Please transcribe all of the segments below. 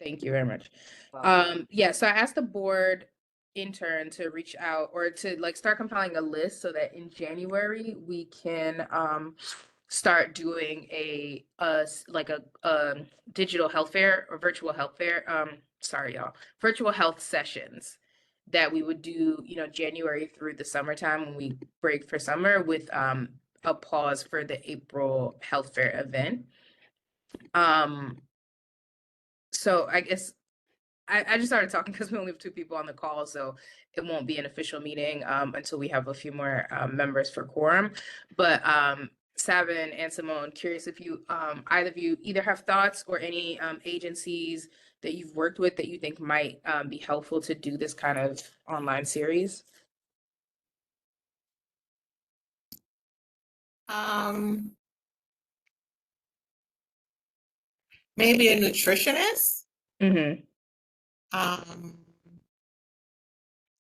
Thank you very much. Welcome. Yeah, so I asked the board intern to reach out or to like start compiling a list so that in January we can start doing like a digital health fair or virtual health fair. Sorry, y'all, virtual health sessions that we would do, January through the summertime when we break for summer with a pause for the April health fair event. Um, so I guess I just started talking because we only have two people on the call, so it won't be an official meeting until we have a few more members for quorum. But Savin and Simone, curious if you either of you either have thoughts or any agencies that you've worked with that you think might be helpful to do this kind of online series. Um, Maybe a nutritionist. Mm-hmm. Um,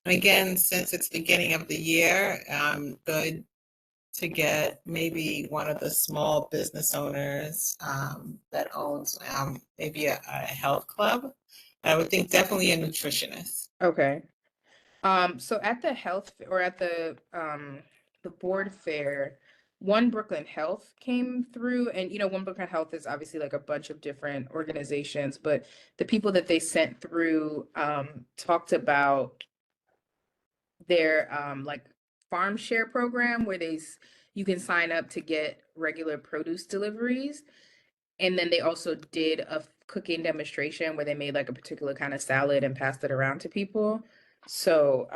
Again, since it's beginning of the year, good to get maybe one of the small business owners that owns maybe a health club. I would think definitely a nutritionist. Okay. So at the health or at the board fair, One Brooklyn Health came through, and One Brooklyn Health is obviously like a bunch of different organizations, but the people that they sent through talked about their like farm share program where you can sign up to get regular produce deliveries. And then they also did a cooking demonstration where they made like a particular kind of salad and passed it around to people. So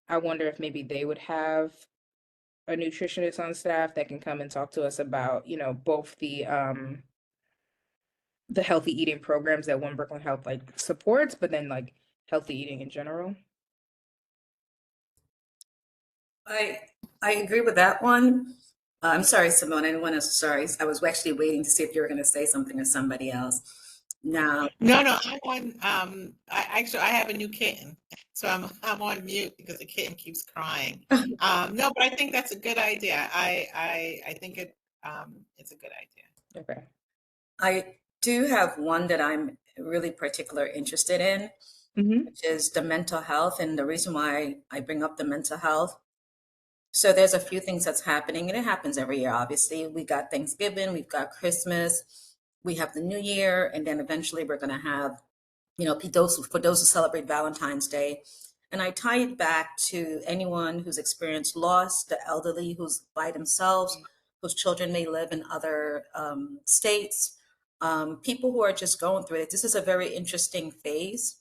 I wonder if maybe they would have a nutritionist on staff that can come and talk to us about, both the healthy eating programs that One Brooklyn Health like supports, but then like healthy eating in general. I I agree with that one. I'm sorry, Simone. I didn't want to. Sorry, I was actually waiting to see if you were going to say something or somebody else. Now, No, I'm on. I have a new kitten, so I'm on mute because the kitten keeps crying. No, but I think that's a good idea. I think it's a good idea. Okay. I do have one that I'm really particular interested in, Mm-hmm. which is the mental health, and the reason why I bring up the mental health. So there's a few things that's happening, and it happens every year. Obviously, we got Thanksgiving, we've got Christmas, we have the New Year, and then eventually we're going to have, for those who celebrate Valentine's Day. And I tie it back to anyone who's experienced loss, the elderly who's by themselves, whose children may live in other states, people who are just going through it. This is a very interesting phase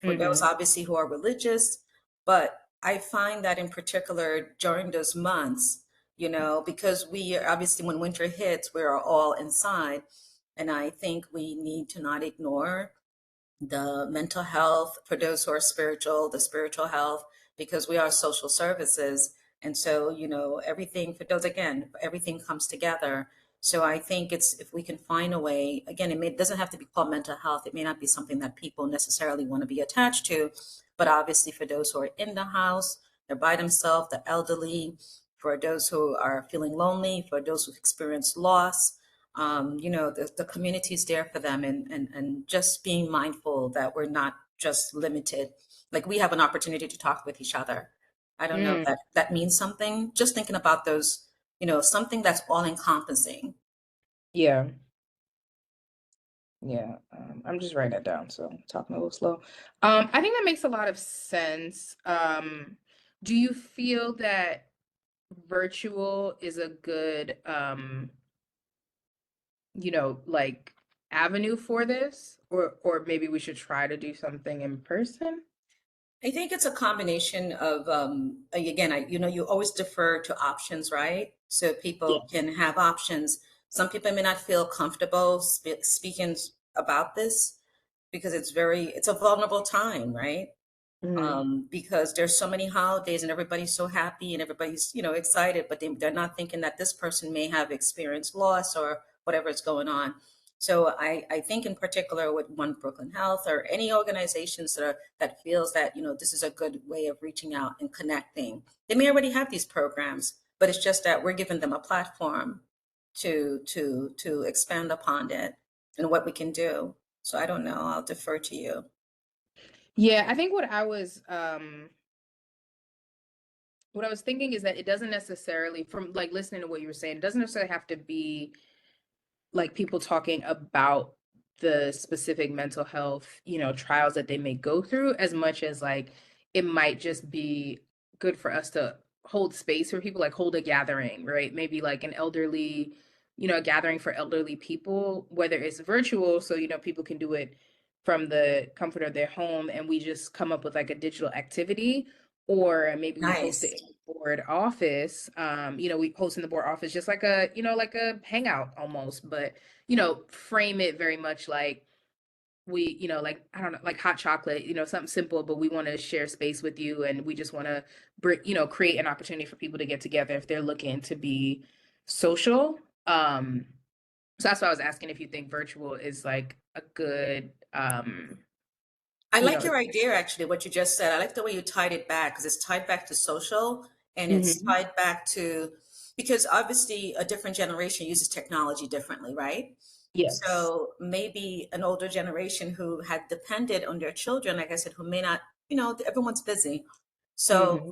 for those Mm-hmm. obviously who are religious, but I find that in particular during those months, because we are obviously when winter hits, we're all inside. And I think we need to not ignore the mental health for those who are spiritual, the spiritual health, because we are social services. And so, everything for those, again, everything comes together. So I think it's if we can find a way, again, doesn't have to be called mental health. It may not be something that people necessarily want to be attached to, but obviously for those who are in the house, they're by themselves, the elderly, for those who are feeling lonely, for those who experience loss, the community is there for them, and just being mindful that we're not just limited. Like we have an opportunity to talk with each other. I don't know if Mm, that means something. Just thinking about those, something that's all encompassing. yeah. Yeah, I'm just writing it down, so I'm talking a little slow. I think that makes a lot of sense. Do you feel that virtual is a good, like avenue for this, or maybe we should try to do something in person? I think it's a combination of, again, you always defer to options, right? So Yeah. people can have options. Some people may not feel comfortable speaking about this because it's a vulnerable time, right? Hmm. Because there's so many holidays and everybody's so happy and everybody's excited, but they're not thinking that this person may have experienced loss or whatever is going on. So I think in particular with One Brooklyn Health or any organizations that feels that this is a good way of reaching out and connecting. They may already have these programs, but it's just that we're giving them a platform to expand upon it and what we can do. So I don't know. I'll defer to you. Yeah, I think what I was thinking is that it doesn't necessarily, from like listening to what you were saying, it doesn't necessarily have to be like people talking about the specific mental health, trials that they may go through, as much as like it might just be good for us to hold space for people, like hold a gathering, right? Maybe like an elderly, a gathering for elderly people, whether it's virtual, so people can do it from the comfort of their home, and we just come up with like a digital activity, or maybe we host it Nice. in the board office. We host in the board office just like like a hangout almost, but frame it very much like we, like, I don't know, like hot chocolate, something simple, but we want to share space with you, and we just want to create an opportunity for people to get together if they're looking to be social. So that's why I was asking if you think virtual is like a good, I you like know, your idea, actually, what you just said. I like the way you tied it back because it's tied back to social and it's Mhm. tied back to, because obviously a different generation uses technology differently, right? Yes. So maybe an older generation who had depended on their children, like I said, who may not, everyone's busy. So, Hmm.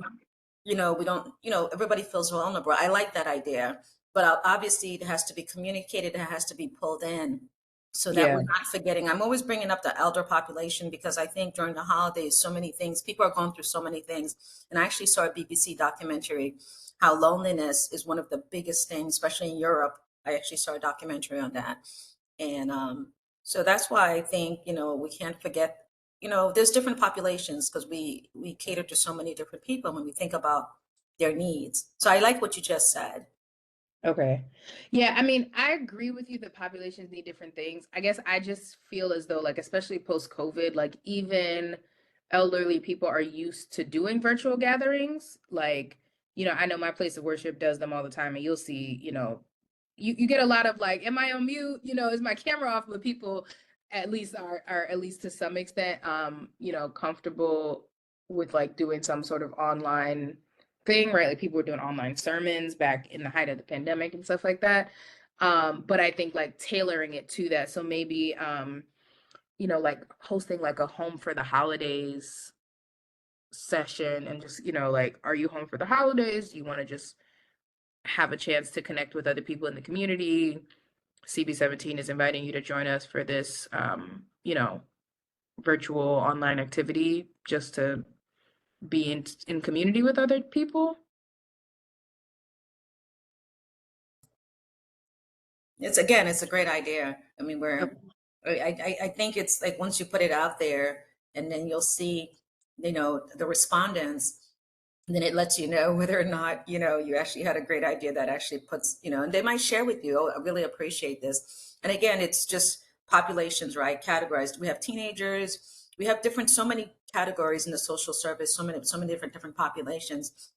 we don't, everybody feels vulnerable. I like that idea, but obviously it has to be communicated, it has to be pulled in so that we're Yeah. not forgetting. I'm always bringing up the elder population because I think during the holidays, so many things, people are going through so many things. And I actually saw a BBC documentary how loneliness is one of the biggest things, especially in Europe. I actually saw a documentary on that. And so that's why I think, we can't forget, there's different populations because we cater to so many different people when we think about their needs. So I like what you just said. Okay. Yeah, I mean, I agree with you that populations need different things. I guess I just feel as though, like, especially post-COVID, like, even elderly people are used to doing virtual gatherings. Like, I know my place of worship does them all the time, and you'll see, you get a lot of like, am I on mute? Is my camera off? But people at least are at least to some extent, comfortable with like doing some sort of online thing, right? Like people were doing online sermons back in the height of the pandemic and stuff like that. But I think like tailoring it to that. So maybe like hosting like a home for the holidays session, and just, like, are you home for the holidays? Do you want to just have a chance to connect with other people in the community? CB17 is inviting you to join us for this virtual online activity, just to be in community with other people. It's a great idea. I mean, I think it's like once you put it out there and then you'll see, the respondents, and then it lets you know whether or not, you actually had a great idea that actually puts, and they might share with you, oh, I really appreciate this. And again, it's just populations, right? Categorized. We have teenagers, we have so many categories in the social service, so many different populations.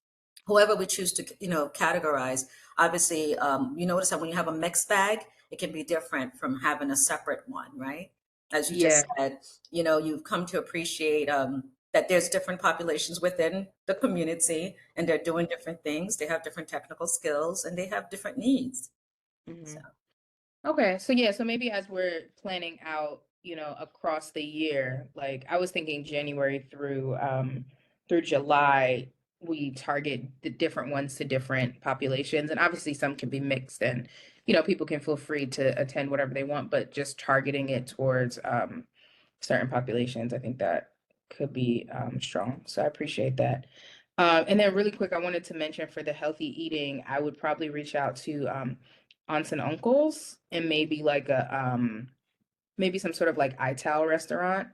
Whoever we choose to, categorize, obviously, you notice that when you have a mixed bag, it can be different from having a separate one, right? As you just Yeah. said, you've come to appreciate that there's different populations within the community and they're doing different things. They have different technical skills and they have different needs. Hmm. So, Okay, so yeah, so maybe as we're planning out, across the year, like I was thinking January through July, we target the different ones to different populations, and obviously some can be mixed, and people can feel free to attend whatever they want, but just targeting it towards certain populations, I think that could be strong. So I appreciate that. And then really quick, I wanted to mention for the healthy eating, I would probably reach out to aunts and uncles, and maybe like maybe some sort of like ital restaurant,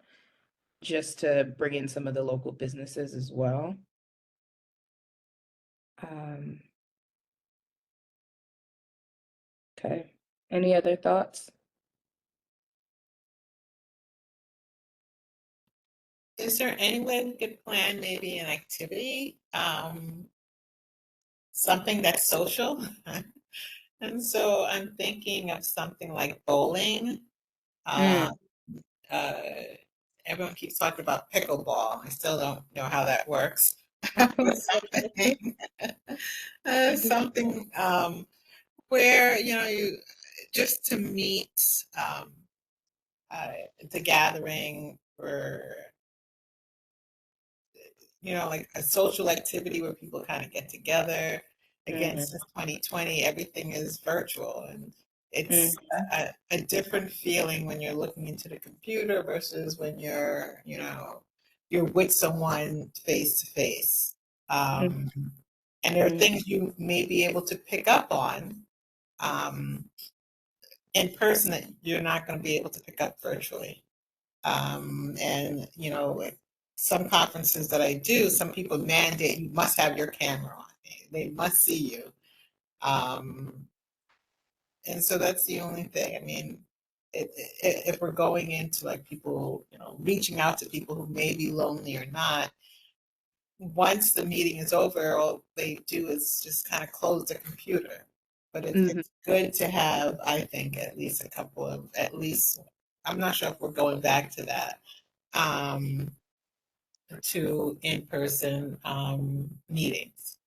just to bring in some of the local businesses as well. Um, okay. Any other thoughts? Is there any way we could plan maybe an activity, something that's social? And so I'm thinking of something like bowling. Uh, Mm. uh, Everyone keeps talking about pickleball. I still don't know how that works. I But don't know. something, something where you just to meet, um, it's a gathering for, like a social activity where people kind of get together. Again, Mhm. since 2020, everything is virtual, and it's Mhm. a different feeling when you're looking into the computer versus when you're with someone face to face. Um, and there are Mhm. things you may be able to pick up on um, in person that you're not going to be able to pick up virtually. And some conferences that I do, some people mandate you must have your camera on. They must see you. Um, and so that's the only thing. I mean, if we're going into like people, reaching out to people who may be lonely or not, once the meeting is over, all they do is just kind of close the computer. But Mhm. it's good to have, I think, at least a couple of, at least, I'm not sure if we're going back to that, um, to in-person meetings.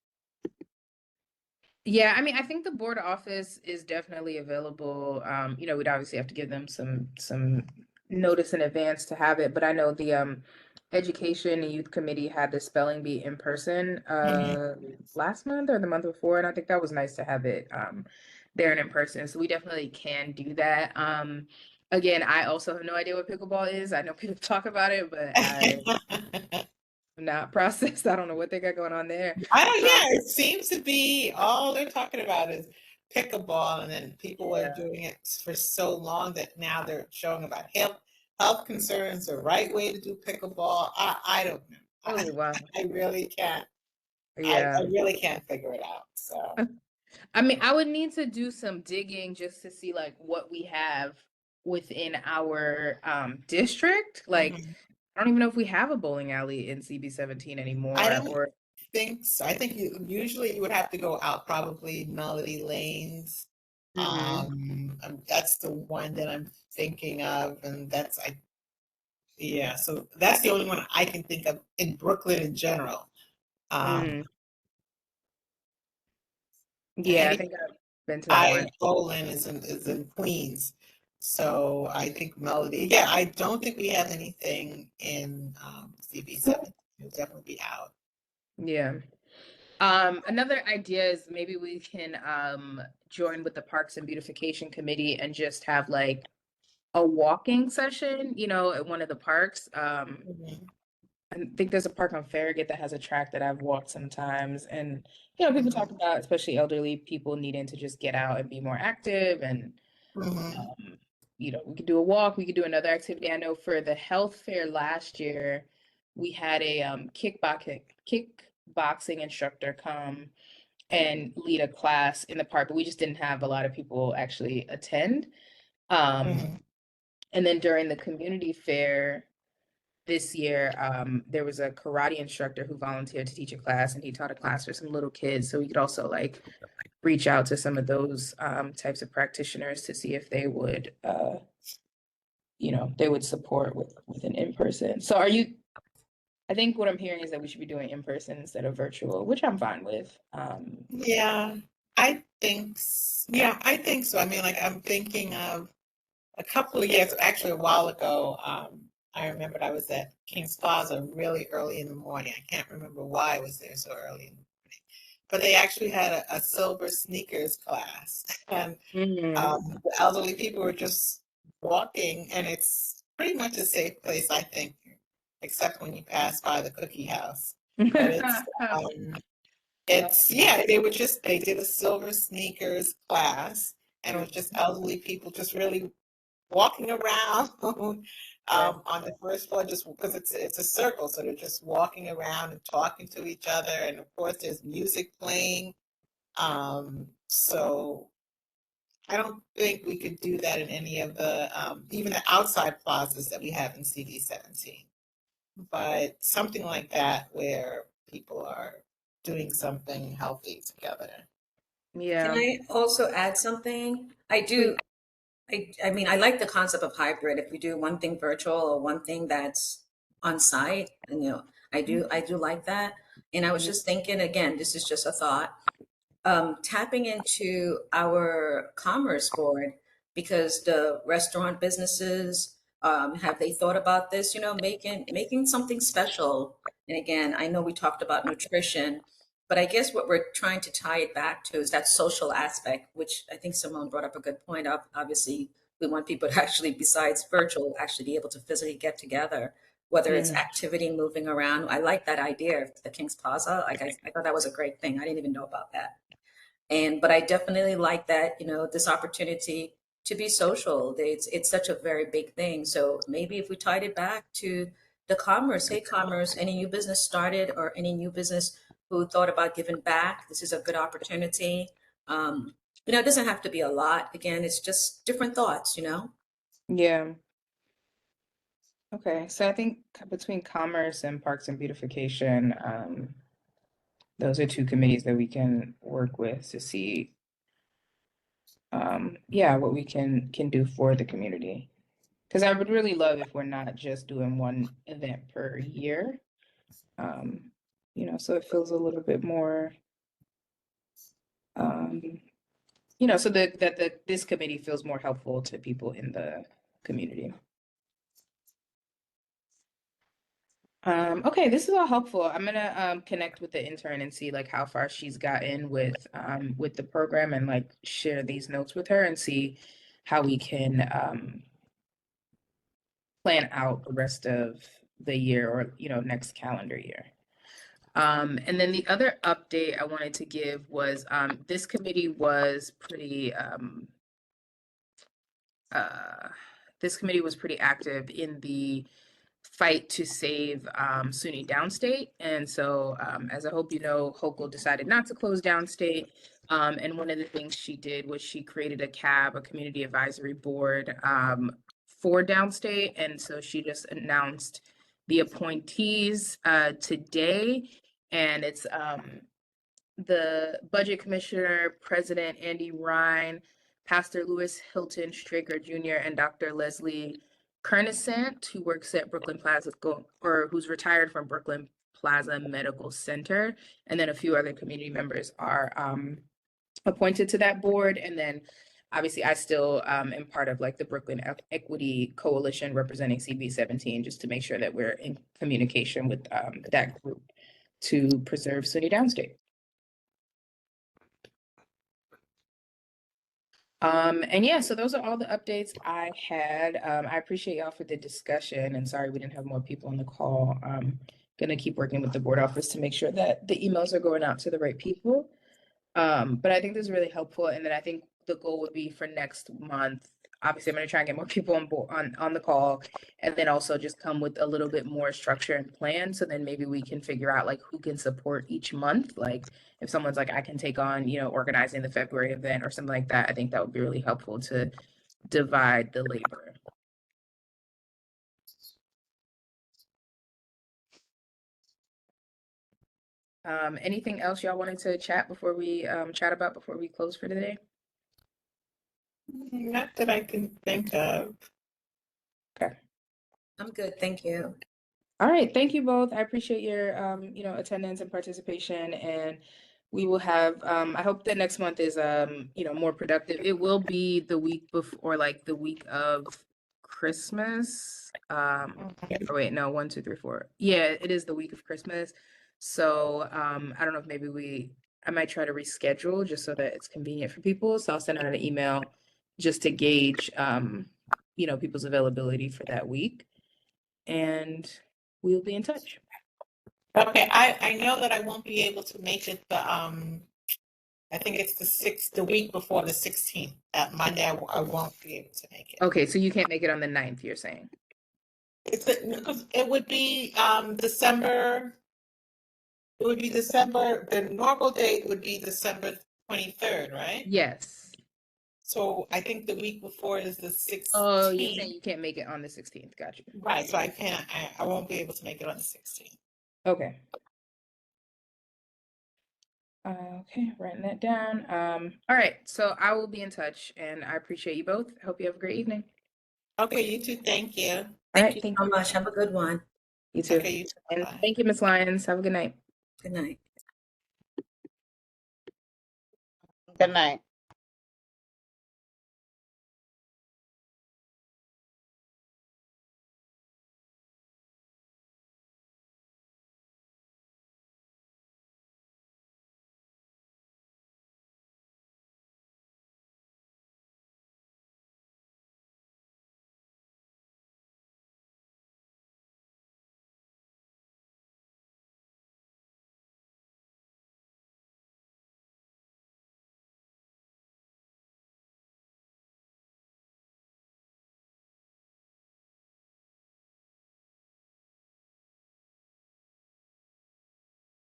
Yeah, I mean, I think the board office is definitely available. We'd obviously have to give them some notice in advance to have it, but I know the education and youth committee had the spelling bee in person Mhm. last month or the month before, and I think that was nice to have it there and in person. So we definitely can do that. Again, I also have no idea what pickleball is. I know people talk about it, but I have not processed. I don't know what they got going on there. I don't, Um, yeah, it seems to be all they're talking about is pickleball, and then people are yeah. doing it for so long that now they're showing about health concerns, the right way to do pickleball. I don't know. Oh, wow. I really can't. I Yeah. really can't figure it out. So. I mean, I would need to do some digging just to see like what we have within our district. Like, Mhm. I don't even know if we have a bowling alley in CB17 I anymore don't or think so. I think usually you would have to go out probably Melody Lanes. Mhm. That's the one that I'm thinking of, and yeah. So that's the only one I can think of in Brooklyn in general. Um, Mhm. and Yeah, I any think I've been to that one. I Bowling is in Queens, so I think Melody. Yeah, I don't think we have anything in CB7. It'll definitely be out. Yeah. Another idea is maybe we can join with the Parks and Beautification Committee and just have like a walking session, at one of the parks. Mhm, I think there's a park on Farragut that has a track that I've walked sometimes, and people talk mhm, about, especially elderly people needing to just get out and be more active, and mhm, um, we could do a walk, we could do another activity. I know for the health fair last year, we had a kickboxing instructor come and lead a class in the park, but we just didn't have a lot of people actually attend. Um, mhm, and then during the community fair this year, there was a karate instructor who volunteered to teach a class, and he taught a class for some little kids. So we could also like reach out to some of those types of practitioners to see if they would, they would support with an in person. So are you? I think what I'm hearing is that we should be doing in person instead of virtual, which I'm fine with. Yeah, yeah, I think so. I mean, like I'm thinking of a couple of years, actually a while ago, I remembered I was at King's Plaza really early in the morning. I can't remember why I was there so early in the morning, but they actually had a silver sneakers class, and Mhm. the elderly people were just walking, and it's pretty much a safe place, I think, except when you pass by the cookie house. But um, yeah, they did a silver sneakers class, and it was just elderly people just really walking around Yeah. on the first floor, just because it's a circle, so they're just walking around and talking to each other, and of course there's music playing. So I don't think we could do that in any of the even the outside plazas that we have in CD17, but something like that where people are doing something healthy together. Can Yeah. I also add something? I Please. do. I mean, I like the concept of hybrid. If we do one thing virtual or one thing that's on site, and I do like that. And I was Mhm. just thinking again, this is just a thought, tapping into our commerce board because the restaurant businesses, Have they thought about this? You know, making something special. And again, I know we talked about nutrition, but I guess what we're trying to tie it back to is that social aspect, which I think Simone brought up a good point of. Obviously, we want people to actually, besides virtual, actually be able to physically get together, whether it's Mm. activity, moving around. I like that idea of the King's Plaza. I thought that was a great thing. I didn't even know about that. But I definitely like that, you know, this opportunity to be social. It's such a very big thing. So maybe if we tied it back to the commerce, hey, commerce, any new business started or any new business who thought about giving back, this is a good opportunity. Um, you know, it doesn't have to be a lot. Again, it's just different thoughts, you know? Yeah. Okay. So I think between commerce and parks and beautification, those are two committees that we can work with to see, yeah, what we can do for the community. Because I would really love if we're not just doing one event per year. Um, so it feels a little bit more, um, so that this committee feels more helpful to people in the community. Okay, this is all helpful. I'm gonna connect with the intern and see like how far she's gotten with the program and like share these notes with her and see how we can plan out the rest of the year or next calendar year. And then the other update I wanted to give was this committee was pretty active in the fight to save SUNY Downstate. And so, as I hope you know, Hochul decided not to close Downstate. And one of the things she did was she created a CAB, a community advisory board for Downstate. And so she just announced the appointees today. And it's the budget commissioner, President Andy Ryan, Pastor Louis Hilton Straker Jr., and Dr. Leslie Kernisant, who works at Brooklyn Plaza, or who's retired from Brooklyn Plaza Medical Center. And then a few other community members are appointed to that board. And then obviously I still am part of like the Brooklyn Equity Coalition representing CB17, just to make sure that we're in communication with that group to preserve SUNY Downstate. And yeah, so those are all the updates I had. I appreciate y'all for the discussion and sorry we didn't have more people on the call. Gonna keep working with the board office to make sure that the emails are going out to the right people. But I think this is really helpful. And then I think the goal would be for next month. Obviously, I'm gonna try and get more people on board on the call, and then also just come with a little bit more structure and plan. So then maybe we can figure out like who can support each month. Like if someone's like, I can take on, organizing the February event or something like that. I think that would be really helpful to divide the labor. Anything else y'all wanted to chat about before we close for today? Not that I can think of. Okay. I'm good. Thank you. All right. Thank you both. I appreciate your, attendance and participation. And we will have, I hope that next month is, more productive. It will be the week before, like the week of Christmas. Oh wait, no, 1, 2, 3, 4. Yeah, it is the week of Christmas. So, I don't know if maybe I might try to reschedule just so that it's convenient for people. So I'll send out an email just to gauge, people's availability for that week. And we'll be in touch. Okay, I know that I won't be able to make it I think it's the week before the 16th. That Monday I won't be able to make it. Okay, so you can't make it on the 9th, you're saying? It would be December. It would be December. The normal date would be December 23rd, right? Yes. So I think the week before is the 16th. Oh, you're saying you can't make it on the 16th. Gotcha. Right, so I can't. I won't be able to make it on the 16th. Okay. Okay, writing that down. All right, so I will be in touch, and I appreciate you both. I hope you have a great evening. Okay, you too. Thank you. Thank you so much. Have a good one. You too. Okay, you too. And Bye. thank you, Ms. Lyons. Have a good night. Good night. Good night.